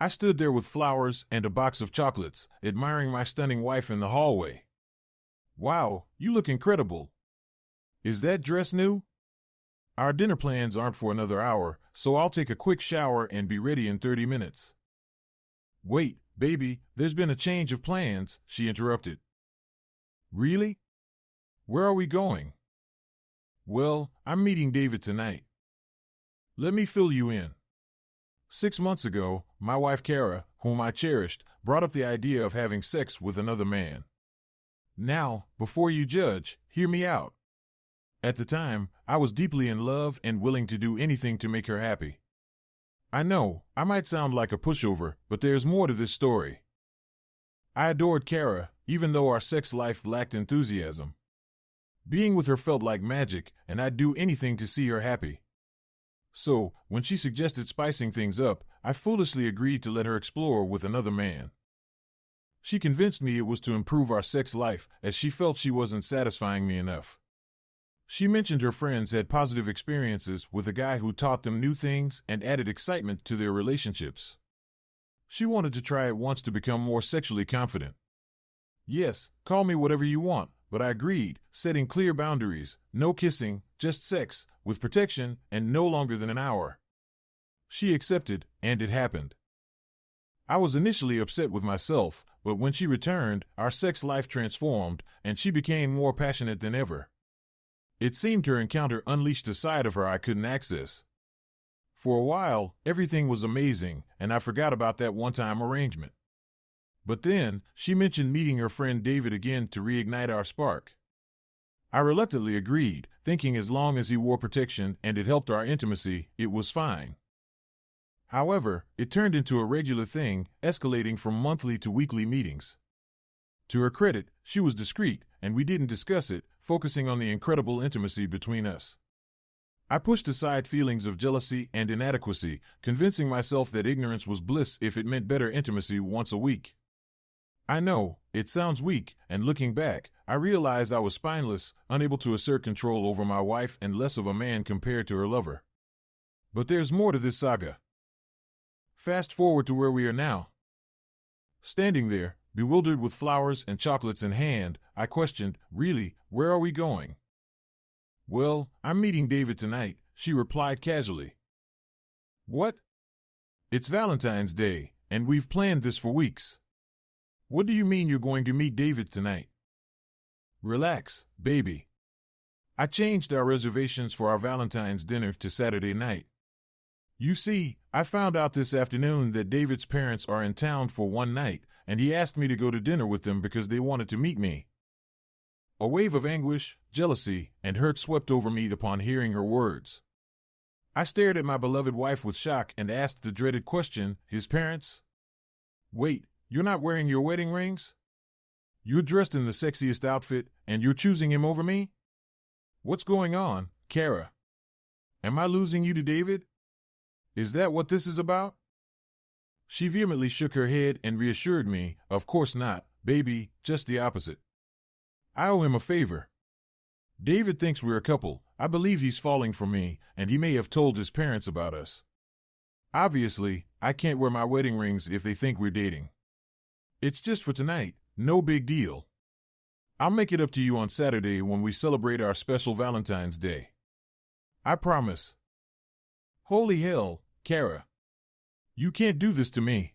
I stood there with flowers and a box of chocolates, admiring my stunning wife in the hallway. Wow, you look incredible. Is that dress new? Our dinner plans aren't for another hour, so I'll take a quick shower and be ready in 30 minutes. Wait, baby, there's been a change of plans, she interrupted. Really? Where are we going? Well, I'm meeting David tonight. Let me fill you in. 6 months ago, my wife Cara, whom I cherished, brought up the idea of having sex with another man. Now, before you judge, hear me out. At the time, I was deeply in love and willing to do anything to make her happy. I know, I might sound like a pushover, but there's more to this story. I adored Cara, even though our sex life lacked enthusiasm. Being with her felt like magic, and I'd do anything to see her happy. So, when she suggested spicing things up, I foolishly agreed to let her explore with another man. She convinced me it was to improve our sex life, as she felt she wasn't satisfying me enough. She mentioned her friends had positive experiences with a guy who taught them new things and added excitement to their relationships. She wanted to try it once to become more sexually confident. Yes, call me whatever you want, but I agreed, setting clear boundaries, no kissing, just sex, with protection, and no longer than an hour. She accepted, and it happened. I was initially upset with myself, but when she returned, our sex life transformed, and she became more passionate than ever. It seemed her encounter unleashed a side of her I couldn't access. For a while, everything was amazing, and I forgot about that one-time arrangement. But then, she mentioned meeting her friend David again to reignite our spark. I reluctantly agreed, thinking as long as he wore protection and it helped our intimacy, it was fine. However, it turned into a regular thing, escalating from monthly to weekly meetings. To her credit, she was discreet, and we didn't discuss it, focusing on the incredible intimacy between us. I pushed aside feelings of jealousy and inadequacy, convincing myself that ignorance was bliss if it meant better intimacy once a week. I know, it sounds weak, and looking back, I realized I was spineless, unable to assert control over my wife and less of a man compared to her lover. But there's more to this saga. Fast forward to where we are now. Standing there, bewildered with flowers and chocolates in hand, I questioned, really, where are we going? Well, I'm meeting David tonight, she replied casually. What? It's Valentine's Day, and we've planned this for weeks. What do you mean you're going to meet David tonight? Relax, baby. I changed our reservations for our Valentine's dinner to Saturday night. You see, I found out this afternoon that David's parents are in town for one night, and he asked me to go to dinner with them because they wanted to meet me. A wave of anguish, jealousy, and hurt swept over me upon hearing her words. I stared at my beloved wife with shock and asked the dreaded question, his parents? Wait, you're not wearing your wedding rings? You're dressed in the sexiest outfit, and you're choosing him over me? What's going on, Cara? Am I losing you to David? Is that what this is about? She vehemently shook her head and reassured me, of course not, baby, just the opposite. I owe him a favor. David thinks we're a couple. I believe he's falling for me, and he may have told his parents about us. Obviously, I can't wear my wedding rings if they think we're dating. It's just for tonight, no big deal. I'll make it up to you on Saturday when we celebrate our special Valentine's Day. I promise. Holy hell, Cara. You can't do this to me.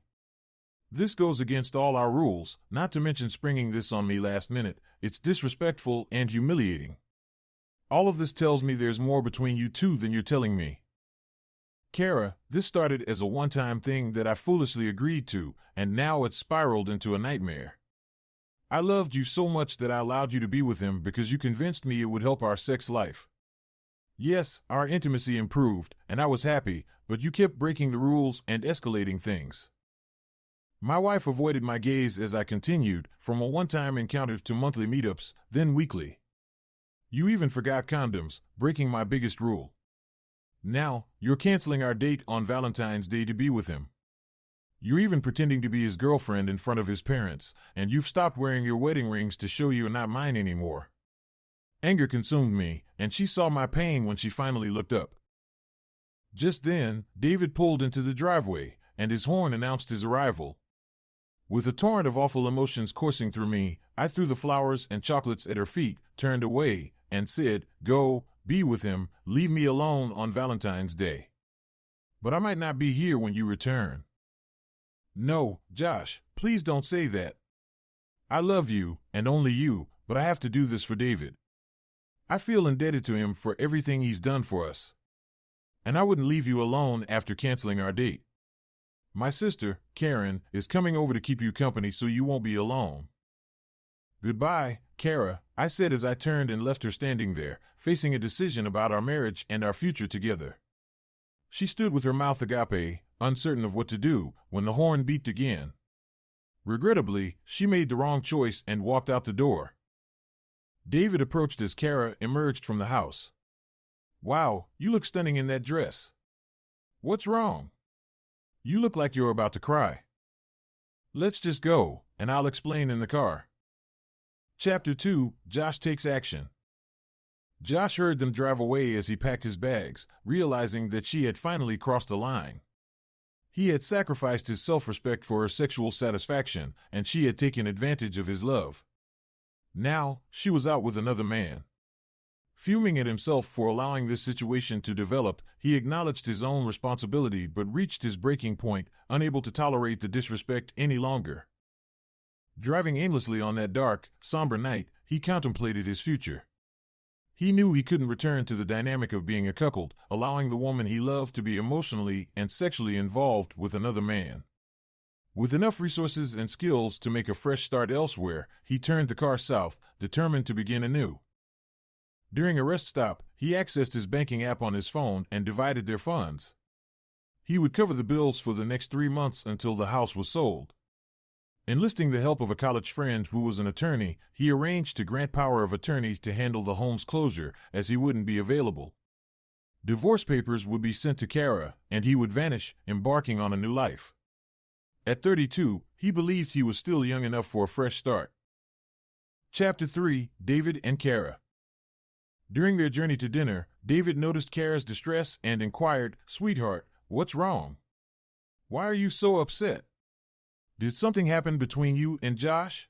This goes against all our rules, not to mention springing this on me last minute. It's disrespectful and humiliating. All of this tells me there's more between you two than you're telling me. Cara, this started as a one-time thing that I foolishly agreed to, and now it's spiraled into a nightmare. I loved you so much that I allowed you to be with him because you convinced me it would help our sex life. Yes, our intimacy improved, and I was happy, but you kept breaking the rules and escalating things. My wife avoided my gaze as I continued, from a one-time encounter to monthly meetups, then weekly. You even forgot condoms, breaking my biggest rule. Now, you're canceling our date on Valentine's Day to be with him. You're even pretending to be his girlfriend in front of his parents, and you've stopped wearing your wedding rings to show you're not mine anymore. Anger consumed me, and she saw my pain when she finally looked up. Just then, David pulled into the driveway, and his horn announced his arrival. With a torrent of awful emotions coursing through me, I threw the flowers and chocolates at her feet, turned away, and said, "Go, be with him, leave me alone on Valentine's Day. But I might not be here when you return." "No, Josh, please don't say that. I love you, and only you, but I have to do this for David. I feel indebted to him for everything he's done for us. And I wouldn't leave you alone after canceling our date. My sister, Karen, is coming over to keep you company so you won't be alone." "Goodbye, Cara," I said as I turned and left her standing there, facing a decision about our marriage and our future together. She stood with her mouth agape, uncertain of what to do, when the horn beeped again. Regrettably, she made the wrong choice and walked out the door. David approached as Cara emerged from the house. "Wow, you look stunning in that dress. What's wrong? You look like you're about to cry." "Let's just go, and I'll explain in the car." Chapter 2, Josh Takes Action. Josh heard them drive away as he packed his bags, realizing that she had finally crossed the line. He had sacrificed his self-respect for her sexual satisfaction, and she had taken advantage of his love. Now, she was out with another man. Fuming at himself for allowing this situation to develop, he acknowledged his own responsibility but reached his breaking point, unable to tolerate the disrespect any longer. Driving aimlessly on that dark, somber night, he contemplated his future. He knew he couldn't return to the dynamic of being a cuckold, allowing the woman he loved to be emotionally and sexually involved with another man. With enough resources and skills to make a fresh start elsewhere, he turned the car south, determined to begin anew. During a rest stop, he accessed his banking app on his phone and divided their funds. He would cover the bills for the next 3 months until the house was sold. Enlisting the help of a college friend who was an attorney, he arranged to grant power of attorney to handle the home's closure, as he wouldn't be available. Divorce papers would be sent to Cara, and he would vanish, embarking on a new life. At 32, he believed he was still young enough for a fresh start. Chapter 3, David and Cara. During their journey to dinner, David noticed Cara's distress and inquired, "Sweetheart, what's wrong? Why are you so upset? Did something happen between you and Josh?"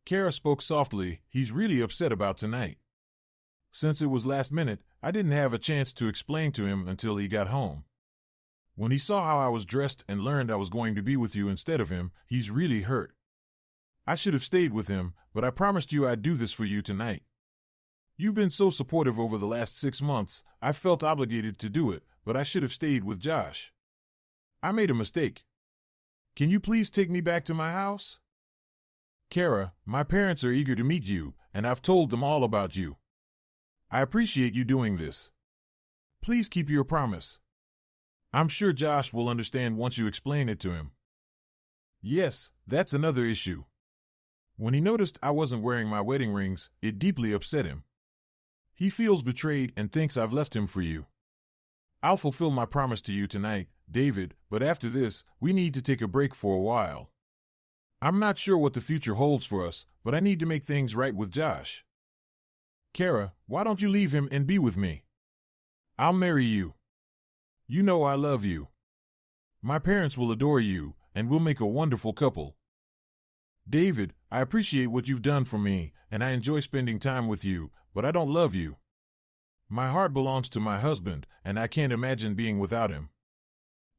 Cara spoke softly. "He's really upset about tonight. Since it was last minute, I didn't have a chance to explain to him until he got home. When he saw how I was dressed and learned I was going to be with you instead of him, he's really hurt. I should have stayed with him, but I promised you I'd do this for you tonight. You've been so supportive over the last 6 months, I felt obligated to do it, but I should have stayed with Josh. I made a mistake. Can you please take me back to my house? Cara, my parents are eager to meet you, and I've told them all about you. I appreciate you doing this. Please keep your promise. I'm sure Josh will understand once you explain it to him." Yes, that's another issue. When he noticed I wasn't wearing my wedding rings, it deeply upset him. He feels betrayed and thinks I've left him for you. I'll fulfill my promise to you tonight, David, but after this, we need to take a break for a while. I'm not sure what the future holds for us, but I need to make things right with Josh. Cara, why don't you leave him and be with me? I'll marry you. You know I love you. My parents will adore you, and we'll make a wonderful couple. David, I appreciate what you've done for me, and I enjoy spending time with you, but I don't love you. My heart belongs to my husband, and I can't imagine being without him.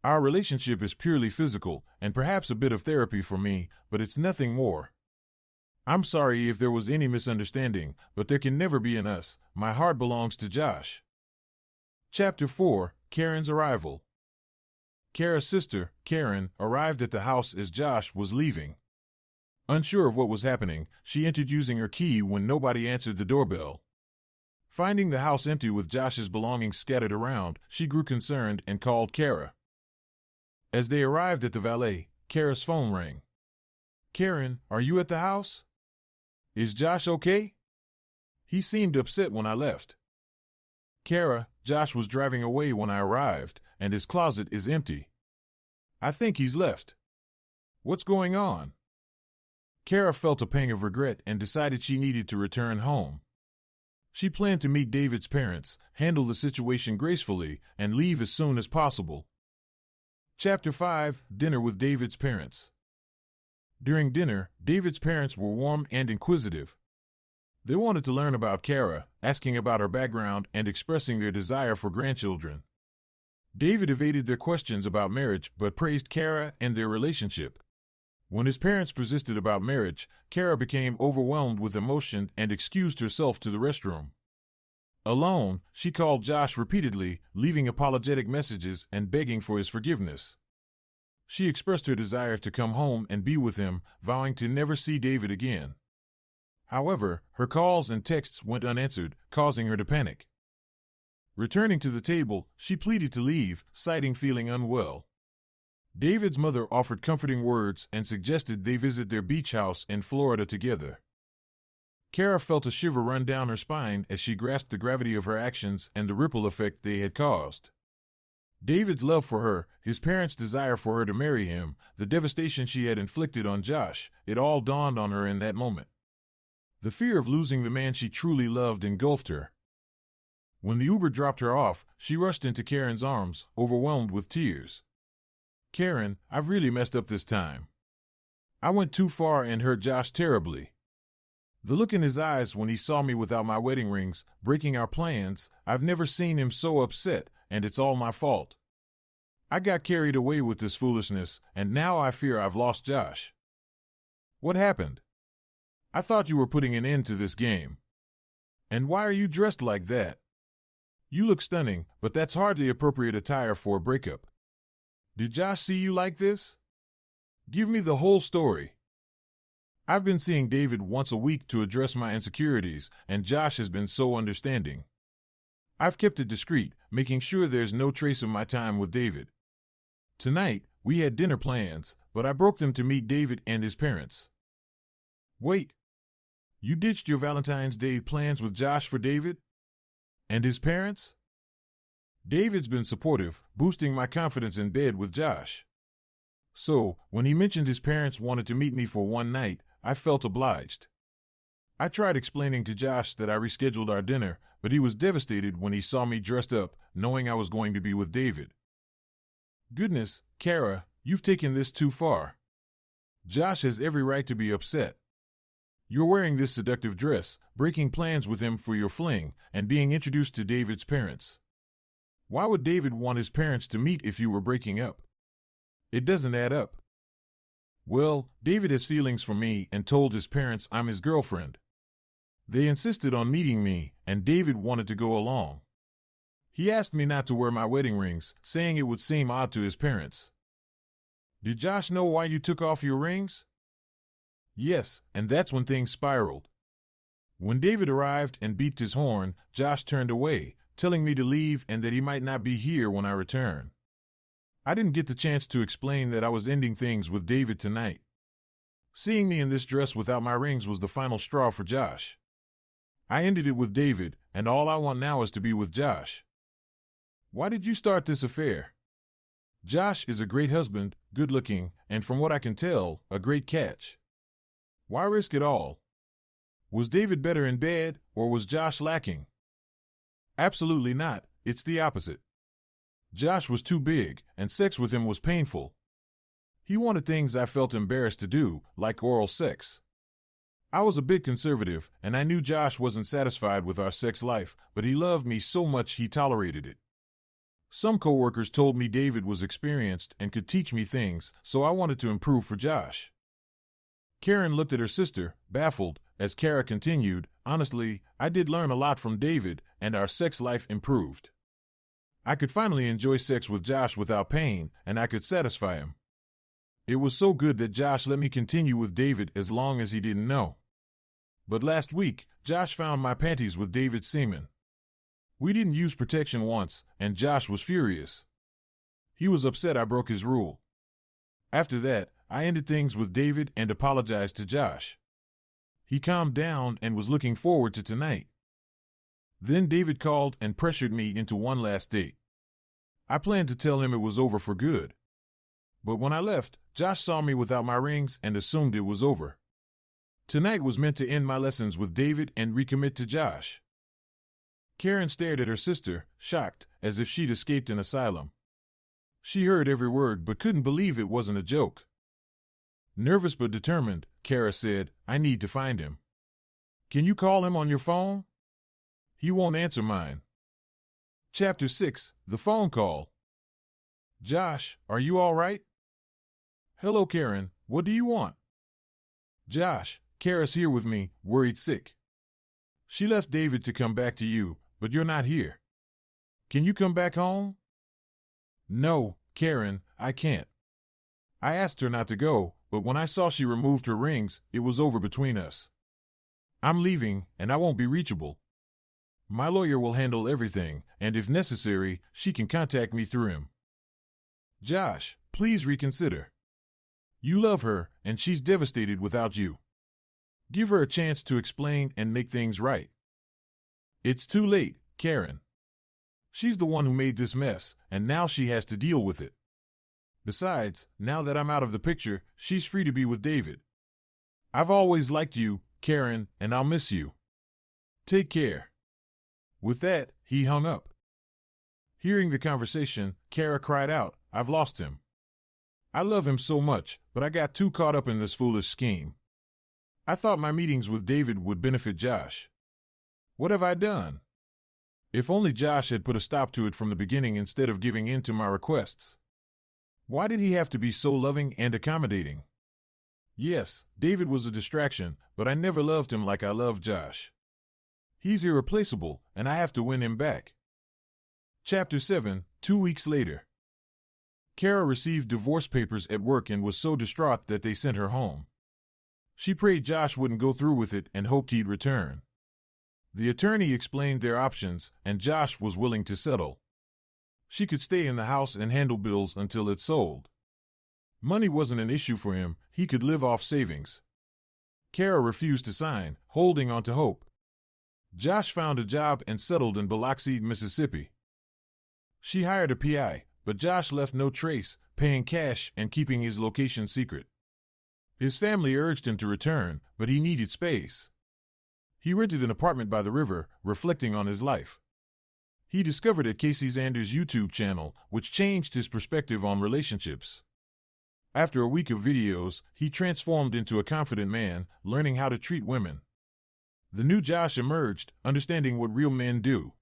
Our relationship is purely physical, and perhaps a bit of therapy for me, but it's nothing more. I'm sorry if there was any misunderstanding, but there can never be an us. My heart belongs to Josh. Chapter 4, Karen's Arrival. Cara's sister, Karen, arrived at the house as Josh was leaving. Unsure of what was happening, she entered using her key when nobody answered the doorbell. Finding the house empty with Josh's belongings scattered around, she grew concerned and called Cara. As they arrived at the valet, Cara's phone rang. Karen, are you at the house? Is Josh okay? He seemed upset when I left. Cara, Josh was driving away when I arrived, and his closet is empty. I think he's left. What's going on? Cara felt a pang of regret and decided she needed to return home. She planned to meet David's parents, handle the situation gracefully, and leave as soon as possible. Chapter 5, Dinner with David's Parents. During dinner, David's parents were warm and inquisitive. They wanted to learn about Cara, asking about her background and expressing their desire for grandchildren. David evaded their questions about marriage but praised Cara and their relationship. When his parents persisted about marriage, Cara became overwhelmed with emotion and excused herself to the restroom. Alone, she called Josh repeatedly, leaving apologetic messages and begging for his forgiveness. She expressed her desire to come home and be with him, vowing to never see David again. However, her calls and texts went unanswered, causing her to panic. Returning to the table, she pleaded to leave, citing feeling unwell. David's mother offered comforting words and suggested they visit their beach house in Florida together. Cara felt a shiver run down her spine as she grasped the gravity of her actions and the ripple effect they had caused. David's love for her, his parents' desire for her to marry him, the devastation she had inflicted on Josh, it all dawned on her in that moment. The fear of losing the man she truly loved engulfed her. When the Uber dropped her off, she rushed into Karen's arms, overwhelmed with tears. "Karen, I've really messed up this time. I went too far and hurt Josh terribly. The look in his eyes when he saw me without my wedding rings, breaking our plans, I've never seen him so upset, and it's all my fault. I got carried away with this foolishness, and now I fear I've lost Josh." "What happened? I thought you were putting an end to this game. And why are you dressed like that? You look stunning, but that's hardly appropriate attire for a breakup. Did Josh see you like this? Give me the whole story." "I've been seeing David once a week to address my insecurities, and Josh has been so understanding. I've kept it discreet, making sure there's no trace of my time with David. Tonight, we had dinner plans, but I broke them to meet David and his parents." "Wait. You ditched your Valentine's Day plans with Josh for David? And his parents?" "David's been supportive, boosting my confidence in bed with Josh. So, when he mentioned his parents wanted to meet me for one night, I felt obliged. I tried explaining to Josh that I rescheduled our dinner, but he was devastated when he saw me dressed up, knowing I was going to be with David." "Goodness, Cara, you've taken this too far. Josh has every right to be upset. You're wearing this seductive dress, breaking plans with him for your fling, and being introduced to David's parents. Why would David want his parents to meet if you were breaking up? It doesn't add up." "Well, David has feelings for me and told his parents I'm his girlfriend. They insisted on meeting me, and David wanted to go along. He asked me not to wear my wedding rings, saying it would seem odd to his parents." "Did Josh know why you took off your rings?" "Yes, and that's when things spiraled. When David arrived and beeped his horn, Josh turned away, telling me to leave and that he might not be here when I return. I didn't get the chance to explain that I was ending things with David tonight. Seeing me in this dress without my rings was the final straw for Josh. I ended it with David, and all I want now is to be with Josh." "Why did you start this affair? Josh is a great husband, good-looking, and from what I can tell, a great catch. Why risk it all? Was David better in bed, or was Josh lacking?" "Absolutely not. It's the opposite. Josh was too big, and sex with him was painful. He wanted things I felt embarrassed to do, like oral sex. I was a bit conservative, and I knew Josh wasn't satisfied with our sex life, but he loved me so much he tolerated it. Some coworkers told me David was experienced and could teach me things, so I wanted to improve for Josh." Karen looked at her sister, baffled, as Cara continued, "Honestly, I did learn a lot from David, and our sex life improved. I could finally enjoy sex with Josh without pain, and I could satisfy him. It was so good that Josh let me continue with David as long as he didn't know. But last week, Josh found my panties with David's semen. We didn't use protection once, and Josh was furious. He was upset I broke his rule. After that, I ended things with David and apologized to Josh. He calmed down and was looking forward to tonight. Then David called and pressured me into one last date. I planned to tell him it was over for good. But when I left, Josh saw me without my rings and assumed it was over. Tonight was meant to end my lessons with David and recommit to Josh." Karen stared at her sister, shocked, as if she'd escaped an asylum. She heard every word but couldn't believe it wasn't a joke. Nervous but determined, Cara said, I need to find him. Can you call him on your phone? He won't answer mine. Chapter 6, The Phone Call. Josh, are you all right? Hello, Karen. What do you want? Josh, Cara's here with me, worried sick. She left David to come back to you, but you're not here. Can you come back home? No, Karen, I can't. I asked her not to go, but when I saw she removed her rings, it was over between us. I'm leaving, and I won't be reachable. My lawyer will handle everything, and if necessary, she can contact me through him. Josh, please reconsider. You love her, and she's devastated without you. Give her a chance to explain and make things right. It's too late, Karen. She's the one who made this mess, and now she has to deal with it. Besides, now that I'm out of the picture, she's free to be with David. I've always liked you, Karen, and I'll miss you. Take care. With that, he hung up. Hearing the conversation, Cara cried out, I've lost him. I love him so much, but I got too caught up in this foolish scheme. I thought my meetings with David would benefit Josh. What have I done? If only Josh had put a stop to it from the beginning instead of giving in to my requests. Why did he have to be so loving and accommodating? Yes, David was a distraction, but I never loved him like I loved Josh. He's irreplaceable, and I have to win him back. Chapter 7, 2 weeks later. Cara received divorce papers at work and was so distraught that they sent her home. She prayed Josh wouldn't go through with it and hoped he'd return. The attorney explained their options, and Josh was willing to settle. She could stay in the house and handle bills until it sold. Money wasn't an issue for him, he could live off savings. Cara refused to sign, holding on to hope. Josh found a job and settled in Biloxi, Mississippi. She hired a PI, but Josh left no trace, paying cash and keeping his location secret. His family urged him to return, but he needed space. He rented an apartment by the river, reflecting on his life. He discovered a Casey Anders YouTube channel, which changed his perspective on relationships. After a week of videos, he transformed into a confident man, learning how to treat women. The new Josh emerged, understanding what real men do.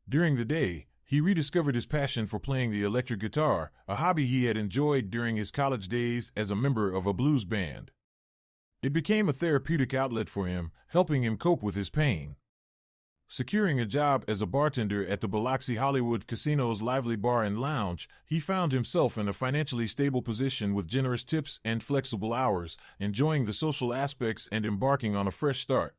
During the day, he rediscovered his passion for playing the electric guitar, a hobby he had enjoyed during his college days as a member of a blues band. It became a therapeutic outlet for him, helping him cope with his pain. Securing a job as a bartender at the Biloxi Hollywood Casino's lively bar and lounge, he found himself in a financially stable position with generous tips and flexible hours, enjoying the social aspects and embarking on a fresh start.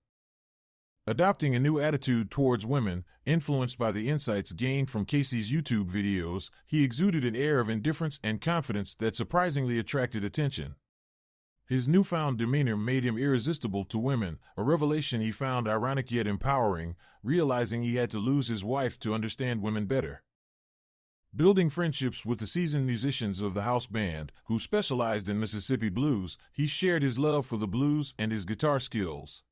Adopting a new attitude towards women, influenced by the insights gained from Casey's YouTube videos, he exuded an air of indifference and confidence that surprisingly attracted attention. His newfound demeanor made him irresistible to women, a revelation he found ironic yet empowering, realizing he had to lose his wife to understand women better. Building friendships with the seasoned musicians of the house band, who specialized in Mississippi blues, he shared his love for the blues and his guitar skills.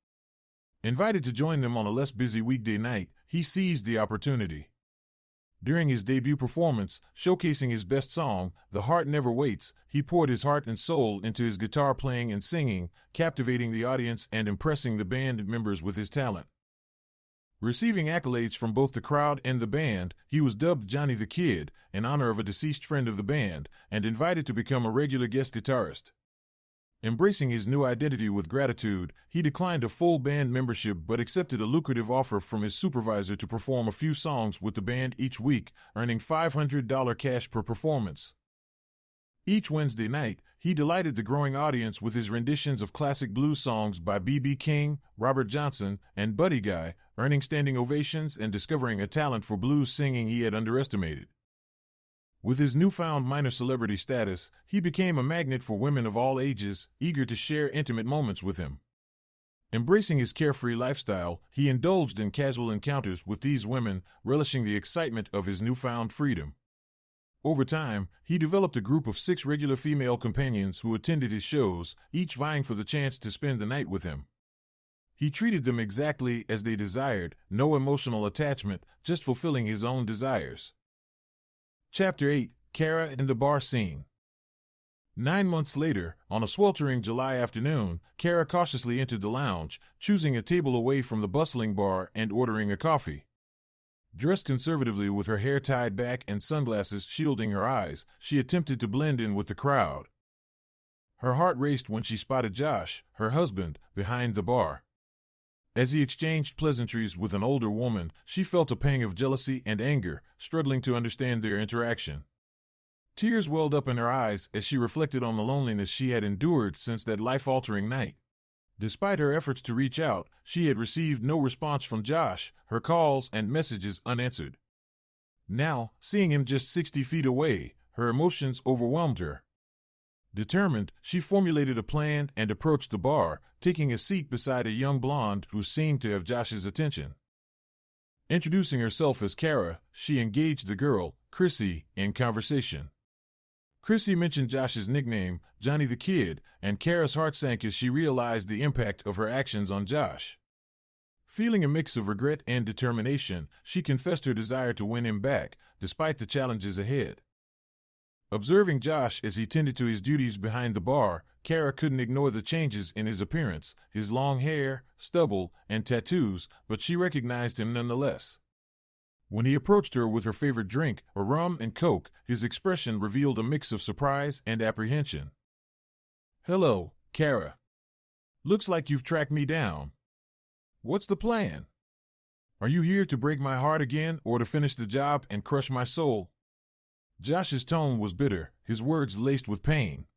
Invited to join them on a less busy weekday night, he seized the opportunity. During his debut performance, showcasing his best song, The Heart Never Waits, he poured his heart and soul into his guitar playing and singing, captivating the audience and impressing the band members with his talent. Receiving accolades from both the crowd and the band, he was dubbed Johnny the Kid, in honor of a deceased friend of the band, and invited to become a regular guest guitarist. Embracing his new identity with gratitude, he declined a full band membership but accepted a lucrative offer from his supervisor to perform a few songs with the band each week, earning $500 cash per performance. Each Wednesday night, he delighted the growing audience with his renditions of classic blues songs by B.B. King, Robert Johnson, and Buddy Guy, earning standing ovations and discovering a talent for blues singing he had underestimated. With his newfound minor celebrity status, he became a magnet for women of all ages, eager to share intimate moments with him. Embracing his carefree lifestyle, he indulged in casual encounters with these women, relishing the excitement of his newfound freedom. Over time, he developed a group of 6 regular female companions who attended his shows, each vying for the chance to spend the night with him. He treated them exactly as they desired, no emotional attachment, just fulfilling his own desires. Chapter 8, Cara in the bar scene. 9 months later, on a sweltering July afternoon, Cara cautiously entered the lounge, choosing a table away from the bustling bar and ordering a coffee. Dressed conservatively with her hair tied back and sunglasses shielding her eyes, she attempted to blend in with the crowd. Her heart raced when she spotted Josh, her husband, behind the bar. As he exchanged pleasantries with an older woman, she felt a pang of jealousy and anger, struggling to understand their interaction. Tears welled up in her eyes as she reflected on the loneliness she had endured since that life-altering night. Despite her efforts to reach out, she had received no response from Josh, her calls and messages unanswered. Now, seeing him just 60 feet away, her emotions overwhelmed her. Determined, she formulated a plan and approached the bar, taking a seat beside a young blonde who seemed to have Josh's attention. Introducing herself as Cara, she engaged the girl, Chrissy, in conversation. Chrissy mentioned Josh's nickname, Johnny the Kid, and Cara's heart sank as she realized the impact of her actions on Josh. Feeling a mix of regret and determination, she confessed her desire to win him back, despite the challenges ahead. Observing Josh as he tended to his duties behind the bar, Cara couldn't ignore the changes in his appearance, his long hair, stubble, and tattoos, but she recognized him nonetheless. When he approached her with her favorite drink, a rum and coke, his expression revealed a mix of surprise and apprehension. "Hello, Cara. Looks like you've tracked me down. What's the plan? Are you here to break my heart again or to finish the job and crush my soul?" Josh's tone was bitter, his words laced with pain.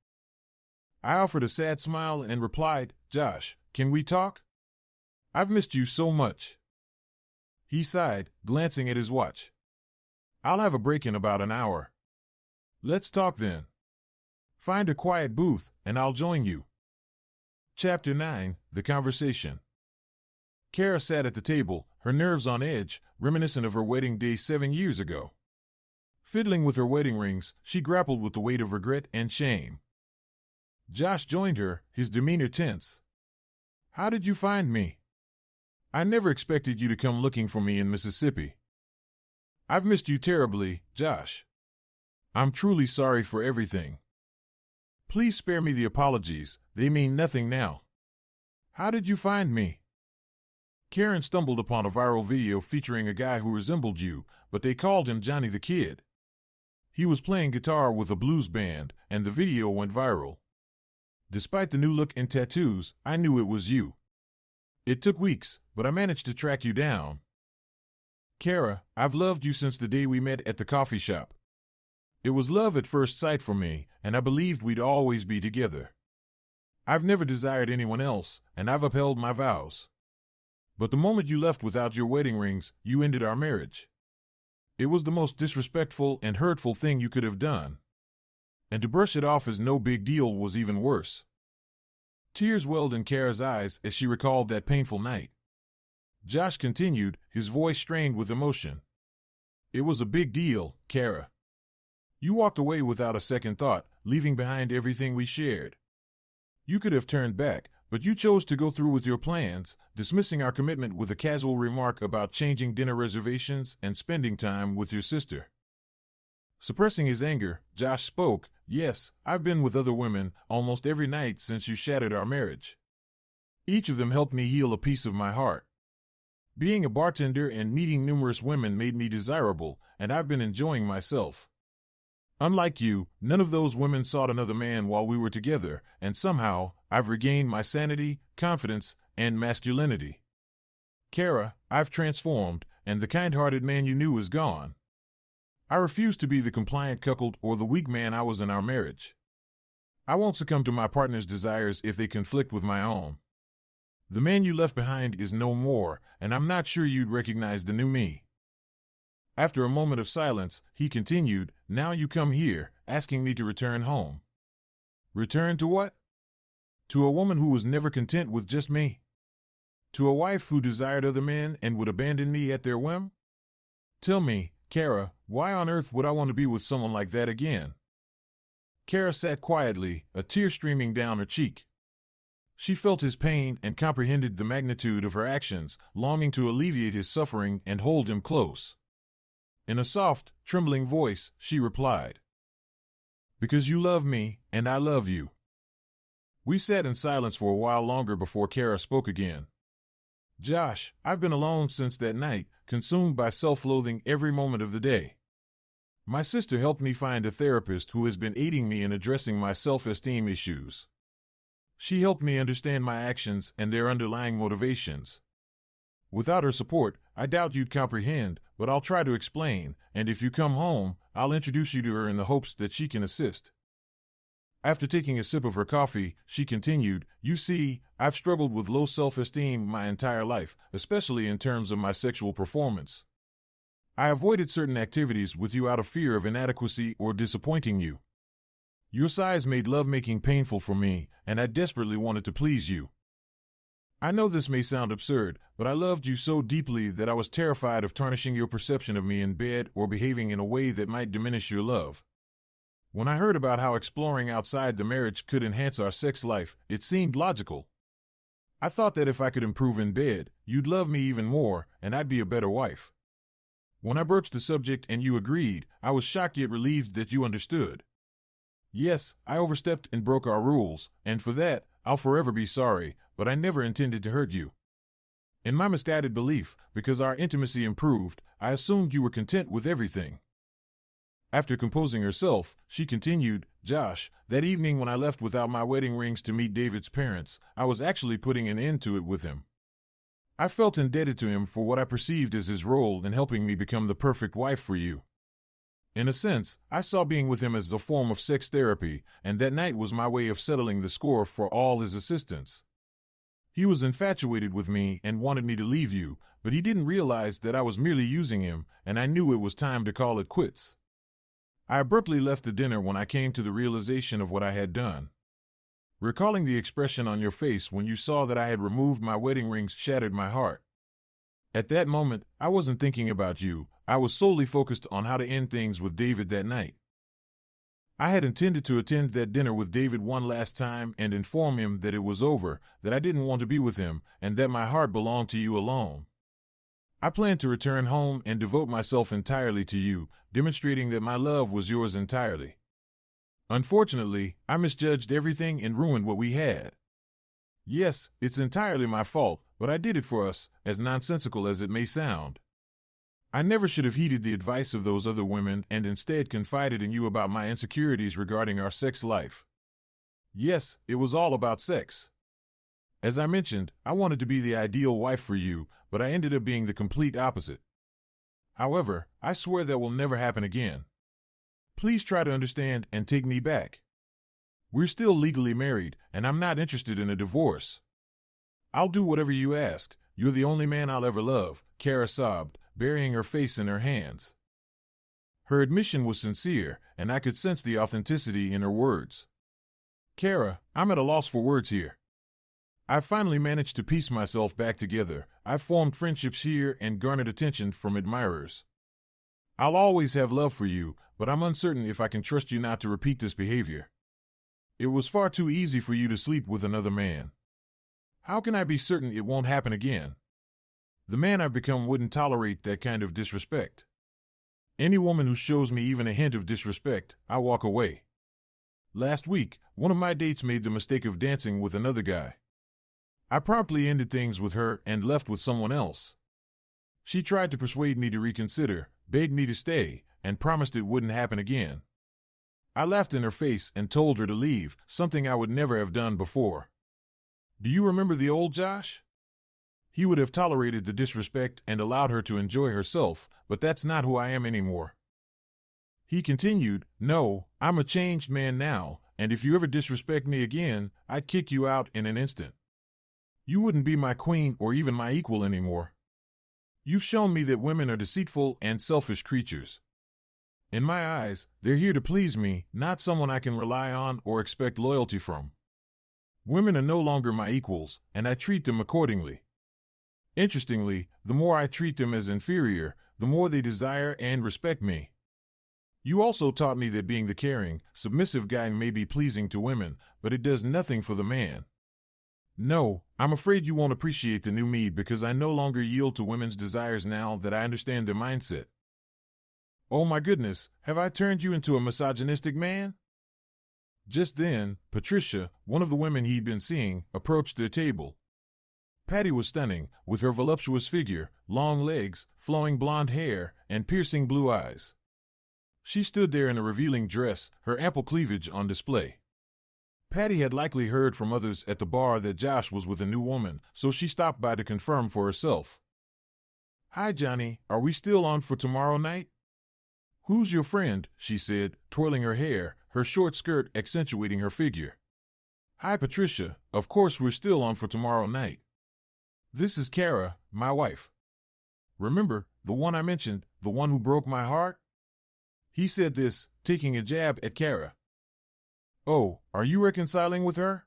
I offered a sad smile and replied, "Josh, can we talk? I've missed you so much." He sighed, glancing at his watch. "I'll have a break in about an hour. Let's talk then. Find a quiet booth, and I'll join you." Chapter 9, The Conversation. Cara sat at the table, her nerves on edge, reminiscent of her wedding day 7 years ago. Fiddling with her wedding rings, she grappled with the weight of regret and shame. Josh joined her, his demeanor tense. "How did you find me? I never expected you to come looking for me in Mississippi. I've missed you terribly, Josh. I'm truly sorry for everything. Please spare me the apologies, they mean nothing now. How did you find me?" Karen stumbled upon a viral video featuring a guy who resembled you, but they called him Johnny the Kid. He was playing guitar with a blues band, and the video went viral. Despite the new look and tattoos, I knew it was you. It took weeks, but I managed to track you down. Cara, I've loved you since the day we met at the coffee shop. It was love at first sight for me, and I believed we'd always be together. I've never desired anyone else, and I've upheld my vows. But the moment you left without your wedding rings, you ended our marriage. It was the most disrespectful and hurtful thing you could have done. And to brush it off as no big deal was even worse. Tears welled in Cara's eyes as she recalled that painful night. Josh continued, his voice strained with emotion. "It was a big deal, Cara. You walked away without a second thought, leaving behind everything we shared. You could have turned back, but you chose to go through with your plans, dismissing our commitment with a casual remark about changing dinner reservations and spending time with your sister." Suppressing his anger, Josh spoke, "Yes, I've been with other women almost every night since you shattered our marriage. Each of them helped me heal a piece of my heart. Being a bartender and meeting numerous women made me desirable, and I've been enjoying myself. Unlike you, none of those women sought another man while we were together, and somehow, I've regained my sanity, confidence, and masculinity. Cara, I've transformed, and the kind-hearted man you knew is gone. I refuse to be the compliant cuckold or the weak man I was in our marriage. I won't succumb to my partner's desires if they conflict with my own. The man you left behind is no more, and I'm not sure you'd recognize the new me." After a moment of silence, he continued, "Now you come here, asking me to return home. Return to what? To a woman who was never content with just me? To a wife who desired other men and would abandon me at their whim? Tell me, Cara, why on earth would I want to be with someone like that again?" Cara sat quietly, a tear streaming down her cheek. She felt his pain and comprehended the magnitude of her actions, longing to alleviate his suffering and hold him close. In a soft, trembling voice, she replied, Because you love me, and I love you. We sat in silence for a while longer before Cara spoke again. Josh, I've been alone since that night, consumed by self-loathing every moment of the day. My sister helped me find a therapist who has been aiding me in addressing my self-esteem issues. She helped me understand my actions and their underlying motivations. Without her support, I doubt you'd comprehend, but I'll try to explain, and if you come home, I'll introduce you to her in the hopes that she can assist. After taking a sip of her coffee, she continued, You see, I've struggled with low self-esteem my entire life, especially in terms of my sexual performance. I avoided certain activities with you out of fear of inadequacy or disappointing you. Your size made lovemaking painful for me, and I desperately wanted to please you. I know this may sound absurd, but I loved you so deeply that I was terrified of tarnishing your perception of me in bed or behaving in a way that might diminish your love. When I heard about how exploring outside the marriage could enhance our sex life, it seemed logical. I thought that if I could improve in bed, you'd love me even more, and I'd be a better wife. When I broached the subject and you agreed, I was shocked yet relieved that you understood. Yes, I overstepped and broke our rules, and for that, I'll forever be sorry, but I never intended to hurt you. In my misguided belief, because our intimacy improved, I assumed you were content with everything. After composing herself, she continued, Josh, that evening when I left without my wedding rings to meet David's parents, I was actually putting an end to it with him. I felt indebted to him for what I perceived as his role in helping me become the perfect wife for you. In a sense, I saw being with him as a form of sex therapy, and that night was my way of settling the score for all his assistance. He was infatuated with me and wanted me to leave you, but he didn't realize that I was merely using him, and I knew it was time to call it quits. I abruptly left the dinner when I came to the realization of what I had done. Recalling the expression on your face when you saw that I had removed my wedding rings shattered my heart. At that moment, I wasn't thinking about you. I was solely focused on how to end things with David that night. I had intended to attend that dinner with David one last time and inform him that it was over, that I didn't want to be with him, and that my heart belonged to you alone. I planned to return home and devote myself entirely to you, demonstrating that my love was yours entirely. Unfortunately, I misjudged everything and ruined what we had. Yes, it's entirely my fault, but I did it for us, as nonsensical as it may sound. I never should have heeded the advice of those other women and instead confided in you about my insecurities regarding our sex life. Yes, it was all about sex. As I mentioned, I wanted to be the ideal wife for you, but I ended up being the complete opposite. However, I swear that will never happen again. Please try to understand and take me back. We're still legally married, and I'm not interested in a divorce. I'll do whatever you ask. You're the only man I'll ever love, Cara sobbed, burying her face in her hands. Her admission was sincere, and I could sense the authenticity in her words. Cara, I'm at a loss for words here. I've finally managed to piece myself back together. I've formed friendships here and garnered attention from admirers. I'll always have love for you, but I'm uncertain if I can trust you not to repeat this behavior. It was far too easy for you to sleep with another man. How can I be certain it won't happen again? The man I've become wouldn't tolerate that kind of disrespect. Any woman who shows me even a hint of disrespect, I walk away. Last week, one of my dates made the mistake of dancing with another guy. I promptly ended things with her and left with someone else. She tried to persuade me to reconsider, begged me to stay, and promised it wouldn't happen again. I laughed in her face and told her to leave, something I would never have done before. Do you remember the old Josh? He would have tolerated the disrespect and allowed her to enjoy herself, but that's not who I am anymore. He continued, No, I'm a changed man now, and if you ever disrespect me again, I'd kick you out in an instant. You wouldn't be my queen or even my equal anymore. You've shown me that women are deceitful and selfish creatures. In my eyes, they're here to please me, not someone I can rely on or expect loyalty from. Women are no longer my equals, and I treat them accordingly. Interestingly, the more I treat them as inferior, the more they desire and respect me. You also taught me that being the caring, submissive guy may be pleasing to women, but it does nothing for the man. No, I'm afraid you won't appreciate the new me because I no longer yield to women's desires now that I understand their mindset. Oh my goodness, have I turned you into a misogynistic man? Just then, Patricia, one of the women he'd been seeing, approached their table. Patty was stunning, with her voluptuous figure, long legs, flowing blonde hair, and piercing blue eyes. She stood there in a revealing dress, her ample cleavage on display. Patty had likely heard from others at the bar that Josh was with a new woman, so she stopped by to confirm for herself. "Hi, Johnny, are we still on for tomorrow night?" "Who's your friend?" she said, twirling her hair, her short skirt accentuating her figure. "Hi, Patricia, of course we're still on for tomorrow night. This is Cara, my wife. Remember, the one I mentioned, the one who broke my heart?" He said this, taking a jab at Cara. "Oh, are you reconciling with her?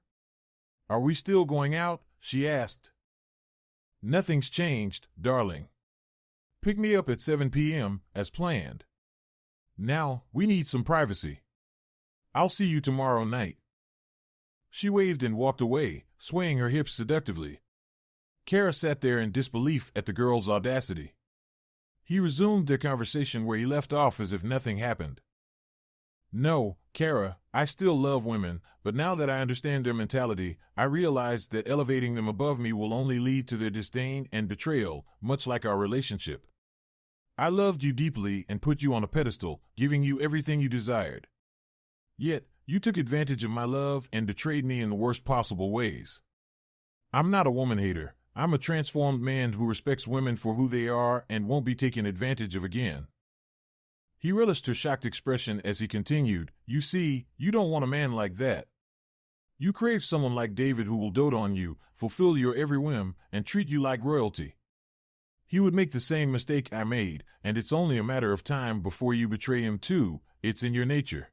Are we still going out?" she asked. "Nothing's changed, darling. Pick me up at 7 p.m., as planned. Now, we need some privacy. I'll see you tomorrow night." She waved and walked away, swaying her hips seductively. Cara sat there in disbelief at the girl's audacity. He resumed their conversation where he left off as if nothing happened. "No, Cara, I still love women, but now that I understand their mentality, I realize that elevating them above me will only lead to their disdain and betrayal, much like our relationship. I loved you deeply and put you on a pedestal, giving you everything you desired. Yet, you took advantage of my love and betrayed me in the worst possible ways. I'm not a woman hater. I'm a transformed man who respects women for who they are and won't be taken advantage of again." He relished her shocked expression as he continued, "You see, you don't want a man like that. You crave someone like David who will dote on you, fulfill your every whim, and treat you like royalty. He would make the same mistake I made, and it's only a matter of time before you betray him too. It's in your nature."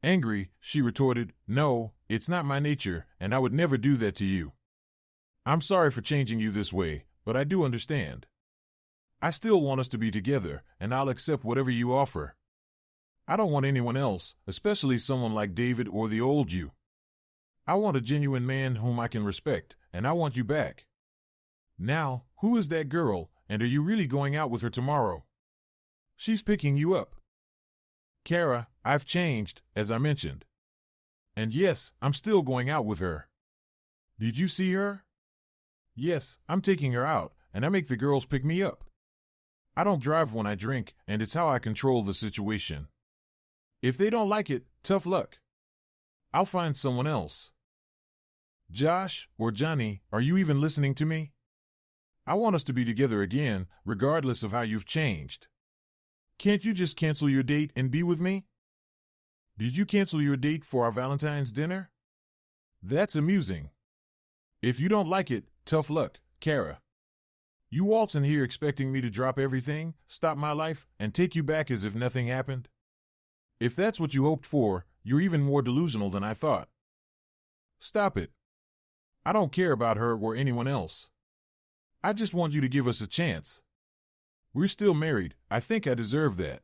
Angry, she retorted, "No, it's not my nature, and I would never do that to you. I'm sorry for changing you this way, but I do understand. I still want us to be together, and I'll accept whatever you offer. I don't want anyone else, especially someone like David or the old you. I want a genuine man whom I can respect, and I want you back. Now, who is that girl, and are you really going out with her tomorrow? She's picking you up." "Cara, I've changed, as I mentioned. And yes, I'm still going out with her. Did you see her? Yes, I'm taking her out, and I make the girls pick me up. I don't drive when I drink, and it's how I control the situation. If they don't like it, tough luck. I'll find someone else. Josh, or Johnny, are you even listening to me? I want us to be together again, regardless of how you've changed. Can't you just cancel your date and be with me? Did you cancel your date for our Valentine's dinner? That's amusing. If you don't like it, tough luck, Cara. You waltz in here expecting me to drop everything, stop my life, and take you back as if nothing happened? If that's what you hoped for, you're even more delusional than I thought. Stop it. I don't care about her or anyone else. I just want you to give us a chance. We're still married. I think I deserve that.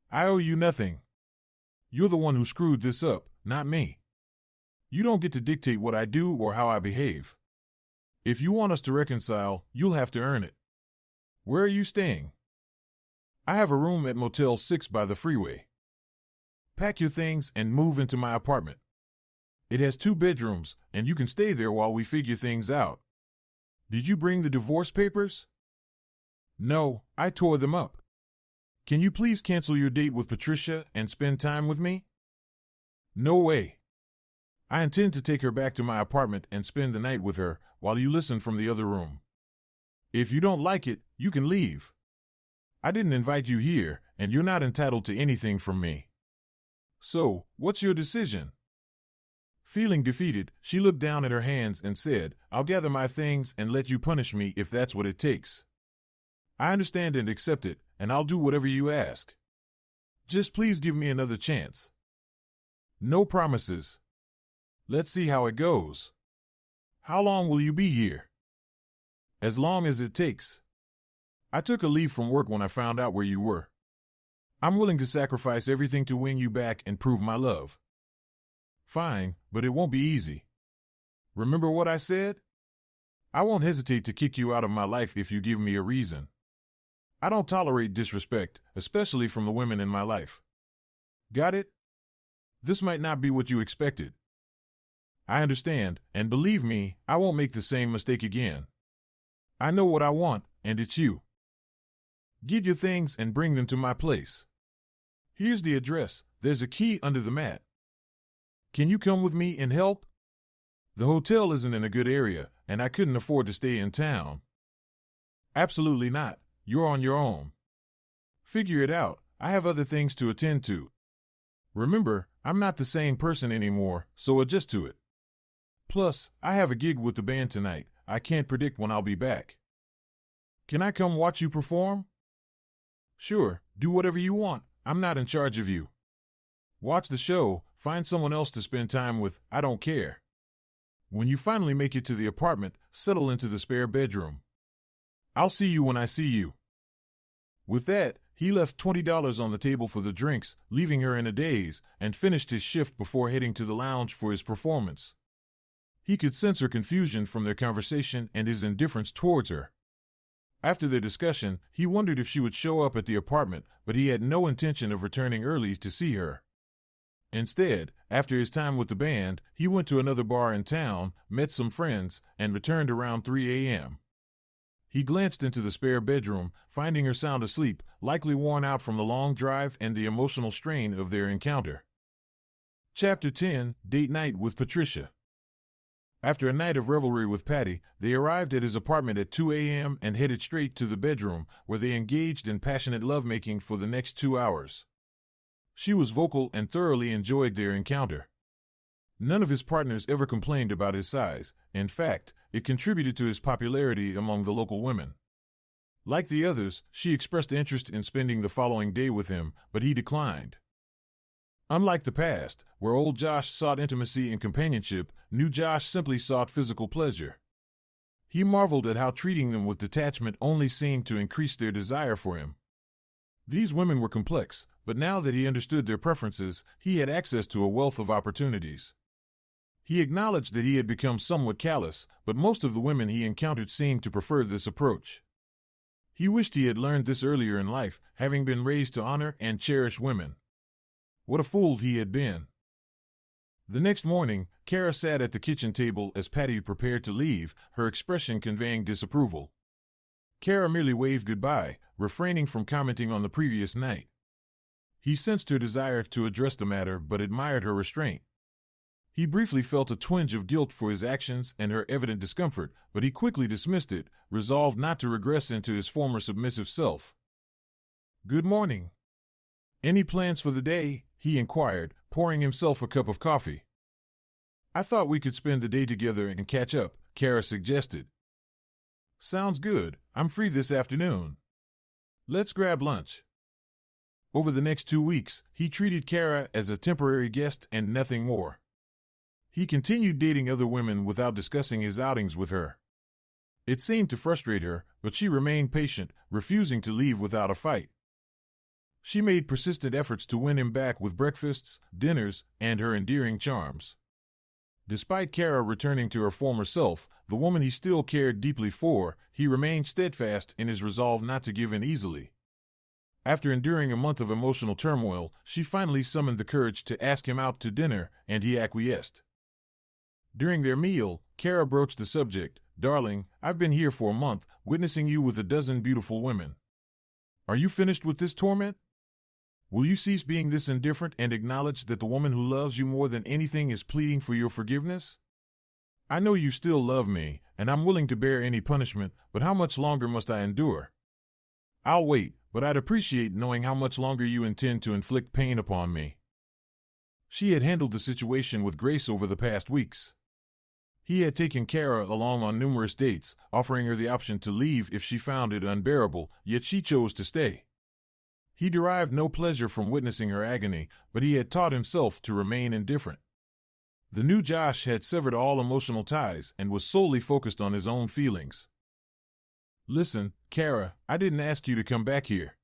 I owe you nothing. You're the one who screwed this up, not me. You don't get to dictate what I do or how I behave. If you want us to reconcile, you'll have to earn it. Where are you staying? I have a room at Motel 6 by the freeway. Pack your things and move into my apartment. It has 2 bedrooms, and you can stay there while we figure things out. Did you bring the divorce papers? No, I tore them up. Can you please cancel your date with Patricia and spend time with me? No way. I intend to take her back to my apartment and spend the night with her while you listen from the other room. If you don't like it, you can leave. I didn't invite you here, and you're not entitled to anything from me. So, what's your decision? Feeling defeated, she looked down at her hands and said, I'll gather my things and let you punish me if that's what it takes. I understand and accept it, and I'll do whatever you ask. Just please give me another chance. No promises. Let's see how it goes. How long will you be here? As long as it takes. I took a leave from work when I found out where you were. I'm willing to sacrifice everything to win you back and prove my love. Fine, but it won't be easy. Remember what I said? I won't hesitate to kick you out of my life if you give me a reason. I don't tolerate disrespect, especially from the women in my life. Got it? This might not be what you expected. I understand, and believe me, I won't make the same mistake again. I know what I want, and it's you. Get your things and bring them to my place. Here's the address. There's a key under the mat. Can you come with me and help? The hotel isn't in a good area, and I couldn't afford to stay in town. Absolutely not. You're on your own. Figure it out. I have other things to attend to. Remember, I'm not the same person anymore, so adjust to it. Plus, I have a gig with the band tonight. I can't predict when I'll be back. Can I come watch you perform? Sure, do whatever you want. I'm not in charge of you. Watch the show, find someone else to spend time with, I don't care. When you finally make it to the apartment, settle into the spare bedroom. I'll see you when I see you. With that, he left $20 on the table for the drinks, leaving her in a daze, and finished his shift before heading to the lounge for his performance. He could sense her confusion from their conversation and his indifference towards her. After their discussion, he wondered if she would show up at the apartment, but he had no intention of returning early to see her. Instead, after his time with the band, he went to another bar in town, met some friends, and returned around 3 a.m. He glanced into the spare bedroom, finding her sound asleep, likely worn out from the long drive and the emotional strain of their encounter. Chapter 10, Date Night with Patricia. After a night of revelry with Patty, they arrived at his apartment at 2 a.m. and headed straight to the bedroom, where they engaged in passionate lovemaking for the next 2 hours. She was vocal and thoroughly enjoyed their encounter. None of his partners ever complained about his size. In fact, it contributed to his popularity among the local women. Like the others, she expressed interest in spending the following day with him, but he declined. Unlike the past, where old Josh sought intimacy and companionship, new Josh simply sought physical pleasure. He marveled at how treating them with detachment only seemed to increase their desire for him. These women were complex, but now that he understood their preferences, he had access to a wealth of opportunities. He acknowledged that he had become somewhat callous, but most of the women he encountered seemed to prefer this approach. He wished he had learned this earlier in life, having been raised to honor and cherish women. What a fool he had been. The next morning, Cara sat at the kitchen table as Patty prepared to leave, her expression conveying disapproval. Cara merely waved goodbye, refraining from commenting on the previous night. He sensed her desire to address the matter but admired her restraint. He briefly felt a twinge of guilt for his actions and her evident discomfort, but he quickly dismissed it, resolved not to regress into his former submissive self. "Good morning. Any plans for the day?" he inquired, pouring himself a cup of coffee. "I thought we could spend the day together and catch up," Cara suggested. "Sounds good. I'm free this afternoon. Let's grab lunch." Over the next 2 weeks, he treated Cara as a temporary guest and nothing more. He continued dating other women without discussing his outings with her. It seemed to frustrate her, but she remained patient, refusing to leave without a fight. She made persistent efforts to win him back with breakfasts, dinners, and her endearing charms. Despite Cara returning to her former self, the woman he still cared deeply for, he remained steadfast in his resolve not to give in easily. After enduring a month of emotional turmoil, she finally summoned the courage to ask him out to dinner, and he acquiesced. During their meal, Cara broached the subject. "Darling, I've been here for a month, witnessing you with a dozen beautiful women. Are you finished with this torment? Will you cease being this indifferent and acknowledge that the woman who loves you more than anything is pleading for your forgiveness? I know you still love me, and I'm willing to bear any punishment, but how much longer must I endure? I'll wait, but I'd appreciate knowing how much longer you intend to inflict pain upon me." She had handled the situation with grace over the past weeks. He had taken Cara along on numerous dates, offering her the option to leave if she found it unbearable, yet she chose to stay. He derived no pleasure from witnessing her agony, but he had taught himself to remain indifferent. The new Josh had severed all emotional ties and was solely focused on his own feelings. "Listen, Cara, I didn't ask you to come back here.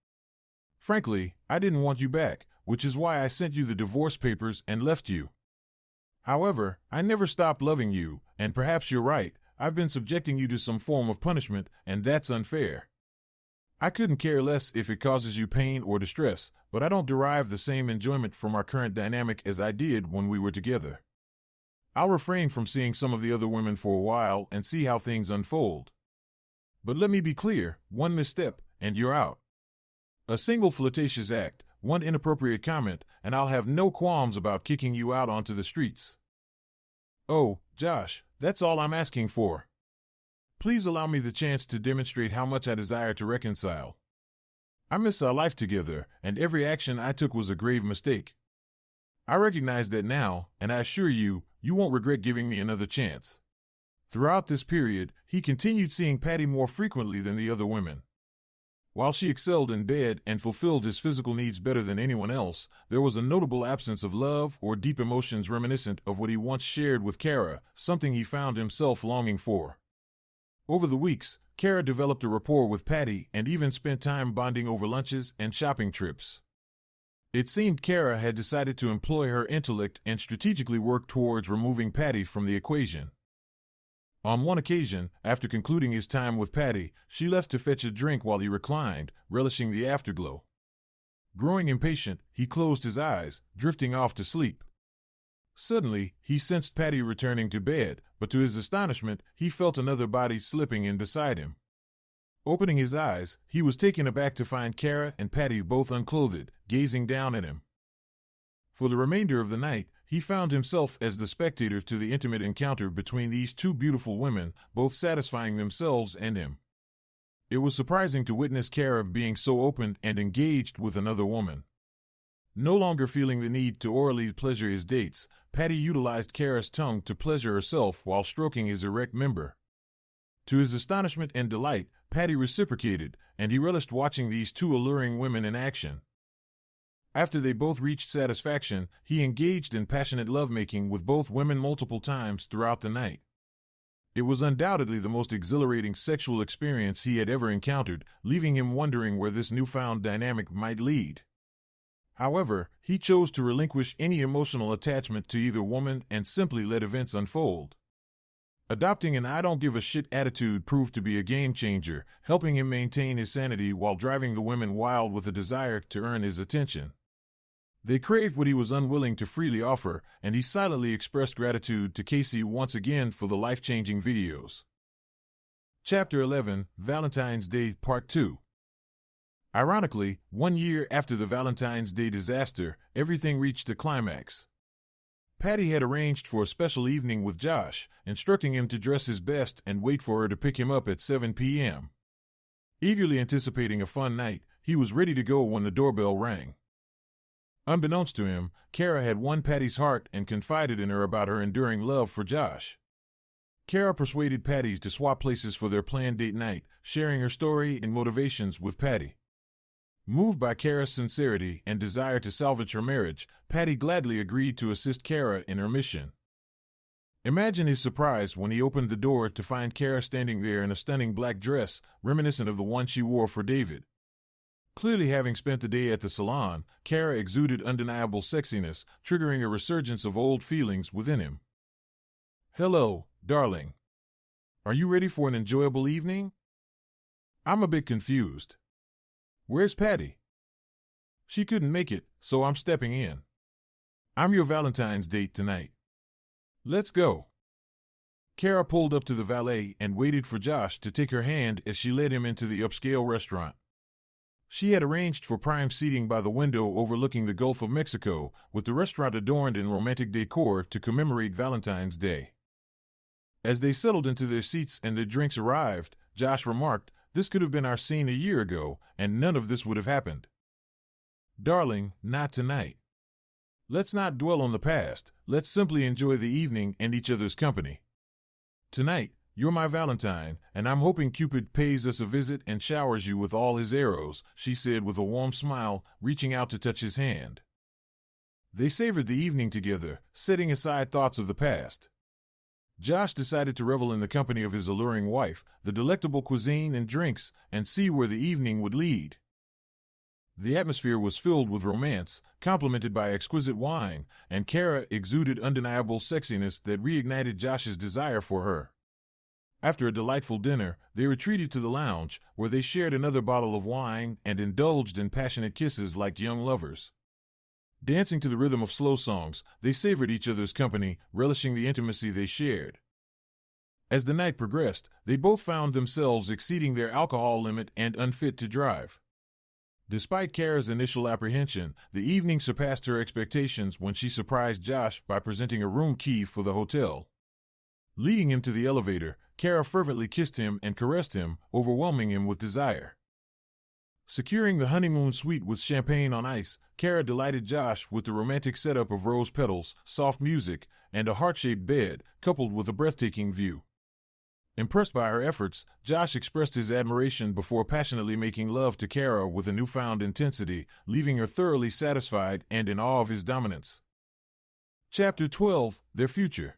Frankly, I didn't want you back, which is why I sent you the divorce papers and left you. However, I never stopped loving you, and perhaps you're right, I've been subjecting you to some form of punishment, and that's unfair. I couldn't care less if it causes you pain or distress, but I don't derive the same enjoyment from our current dynamic as I did when we were together. I'll refrain from seeing some of the other women for a while and see how things unfold. But let me be clear, one misstep, and you're out. A single flirtatious act, one inappropriate comment, and I'll have no qualms about kicking you out onto the streets. Oh, Josh, that's all I'm asking for. Please allow me the chance to demonstrate how much I desire to reconcile. I miss our life together, and every action I took was a grave mistake. I recognize that now, and I assure you, you won't regret giving me another chance. Throughout this period, he continued seeing Patty more frequently than the other women. While she excelled in bed and fulfilled his physical needs better than anyone else, there was a notable absence of love or deep emotions reminiscent of what he once shared with Cara, something he found himself longing for. Over the weeks, Cara developed a rapport with Patty and even spent time bonding over lunches and shopping trips. It seemed Cara had decided to employ her intellect and strategically work towards removing Patty from the equation. On one occasion, after concluding his time with Patty, she left to fetch a drink while he reclined, relishing the afterglow. Growing impatient, he closed his eyes, drifting off to sleep. Suddenly, he sensed Patty returning to bed, but to his astonishment, he felt another body slipping in beside him. Opening his eyes, he was taken aback to find Cara and Patty both unclothed, gazing down at him. For the remainder of the night, he found himself as the spectator to the intimate encounter between these two beautiful women, both satisfying themselves and him. It was surprising to witness Cara being so open and engaged with another woman. No longer feeling the need to orally pleasure his dates, Patty utilized Cara's tongue to pleasure herself while stroking his erect member. To his astonishment and delight, Patty reciprocated, and he relished watching these two alluring women in action. After they both reached satisfaction, he engaged in passionate lovemaking with both women multiple times throughout the night. It was undoubtedly the most exhilarating sexual experience he had ever encountered, leaving him wondering where this newfound dynamic might lead. However, he chose to relinquish any emotional attachment to either woman and simply let events unfold. Adopting an I don't give a shit attitude proved to be a game changer, helping him maintain his sanity while driving the women wild with a desire to earn his attention. They craved what he was unwilling to freely offer, and he silently expressed gratitude to Casey once again for the life-changing videos. Chapter 11, Valentine's Day Part 2. Ironically, 1 year after the Valentine's Day disaster, everything reached a climax. Patty had arranged for a special evening with Josh, instructing him to dress his best and wait for her to pick him up at 7 p.m. Eagerly anticipating a fun night, he was ready to go when the doorbell rang. Unbeknownst to him, Cara had won Patty's heart and confided in her about her enduring love for Josh. Cara persuaded Patty to swap places for their planned date night, sharing her story and motivations with Patty. Moved by Cara's sincerity and desire to salvage her marriage, Patty gladly agreed to assist Cara in her mission. Imagine his surprise when he opened the door to find Cara standing there in a stunning black dress, reminiscent of the one she wore for David. Clearly having spent the day at the salon, Cara exuded undeniable sexiness, triggering a resurgence of old feelings within him. "Hello, darling. Are you ready for an enjoyable evening? I'm a bit confused. Where's Patty? She couldn't make it, so I'm stepping in. I'm your Valentine's date tonight. Let's go." Cara pulled up to the valet and waited for Josh to take her hand as she led him into the upscale restaurant. She had arranged for prime seating by the window overlooking the Gulf of Mexico, with the restaurant adorned in romantic decor to commemorate Valentine's Day. As they settled into their seats and their drinks arrived, Josh remarked, "This could have been our scene a year ago, and none of this would have happened." "Darling, not tonight. Let's not dwell on the past, let's simply enjoy the evening and each other's company. Tonight, you're my Valentine, and I'm hoping Cupid pays us a visit and showers you with all his arrows," she said with a warm smile, reaching out to touch his hand. They savored the evening together, setting aside thoughts of the past. Josh decided to revel in the company of his alluring wife, the delectable cuisine and drinks, and see where the evening would lead. The atmosphere was filled with romance, complemented by exquisite wine, and Cara exuded undeniable sexiness that reignited Josh's desire for her. After a delightful dinner, they retreated to the lounge, where they shared another bottle of wine and indulged in passionate kisses like young lovers. Dancing to the rhythm of slow songs, they savored each other's company, relishing the intimacy they shared. As the night progressed, they both found themselves exceeding their alcohol limit and unfit to drive. Despite Cara's initial apprehension, the evening surpassed her expectations when she surprised Josh by presenting a room key for the hotel. Leading him to the elevator, Cara fervently kissed him and caressed him, overwhelming him with desire. Securing the honeymoon suite with champagne on ice, Cara delighted Josh with the romantic setup of rose petals, soft music, and a heart-shaped bed, coupled with a breathtaking view. Impressed by her efforts, Josh expressed his admiration before passionately making love to Cara with a newfound intensity, leaving her thoroughly satisfied and in awe of his dominance. Chapter 12: Their Future.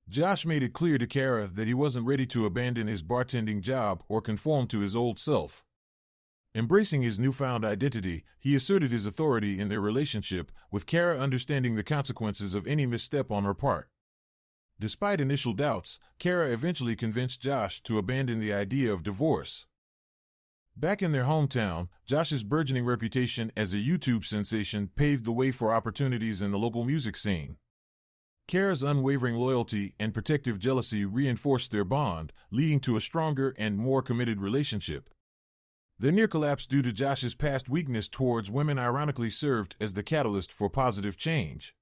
Josh made it clear to Cara that he wasn't ready to abandon his bartending job or conform to his old self. Embracing his newfound identity, he asserted his authority in their relationship, with Cara understanding the consequences of any misstep on her part. Despite initial doubts, Cara eventually convinced Josh to abandon the idea of divorce. Back in their hometown, Josh's burgeoning reputation as a YouTube sensation paved the way for opportunities in the local music scene. Cara's unwavering loyalty and protective jealousy reinforced their bond, leading to a stronger and more committed relationship. Their near collapse due to Josh's past weakness towards women ironically served as the catalyst for positive change.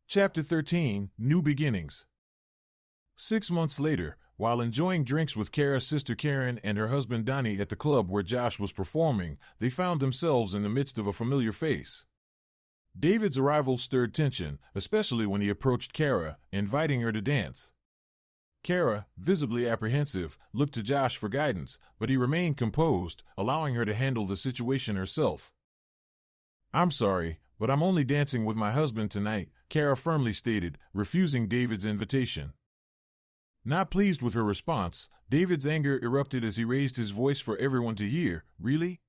Chapter 13: New Beginnings. 6 months later, while enjoying drinks with Cara's sister Karen and her husband Donnie at the club where Josh was performing, they found themselves in the midst of a familiar face. David's arrival stirred tension, especially when he approached Cara, inviting her to dance. Cara, visibly apprehensive, looked to Josh for guidance, but he remained composed, allowing her to handle the situation herself. "I'm sorry, but I'm only dancing with my husband tonight," Cara firmly stated, refusing David's invitation. Not pleased with her response, David's anger erupted as he raised his voice for everyone to hear. "Really?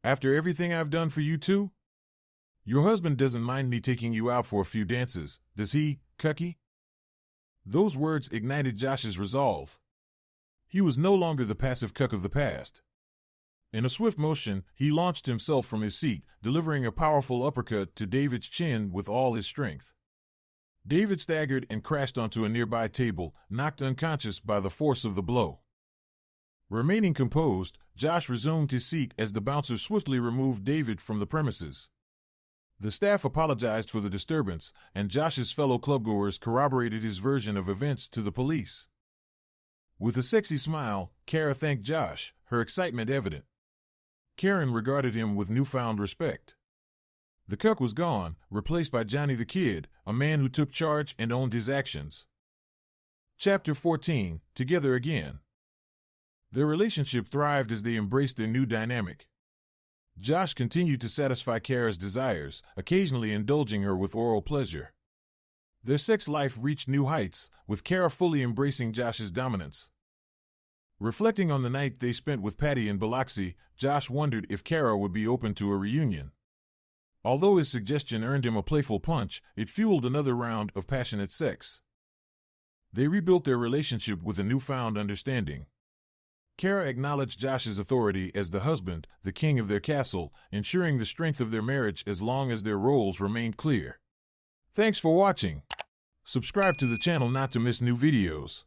After everything I've done for you too? Your husband doesn't mind me taking you out for a few dances, does he, Cucky?" Those words ignited Josh's resolve. He was no longer the passive cuck of the past. In a swift motion, he launched himself from his seat, delivering a powerful uppercut to David's chin with all his strength. David staggered and crashed onto a nearby table, knocked unconscious by the force of the blow. Remaining composed, Josh resumed his seat as the bouncer swiftly removed David from the premises. The staff apologized for the disturbance, and Josh's fellow clubgoers corroborated his version of events to the police. With a sexy smile, Cara thanked Josh, her excitement evident. Karen regarded him with newfound respect. The cuck was gone, replaced by Johnny the Kid, a man who took charge and owned his actions. Chapter 14: Together Again. Their relationship thrived as they embraced their new dynamic. Josh continued to satisfy Cara's desires, occasionally indulging her with oral pleasure. Their sex life reached new heights, with Cara fully embracing Josh's dominance. Reflecting on the night they spent with Patty in Biloxi, Josh wondered if Cara would be open to a reunion. Although his suggestion earned him a playful punch, it fueled another round of passionate sex. They rebuilt their relationship with a newfound understanding. Cara acknowledged Josh's authority as the husband, the king of their castle, ensuring the strength of their marriage as long as their roles remained clear. Thanks for watching. Subscribe to the channel not to miss new videos.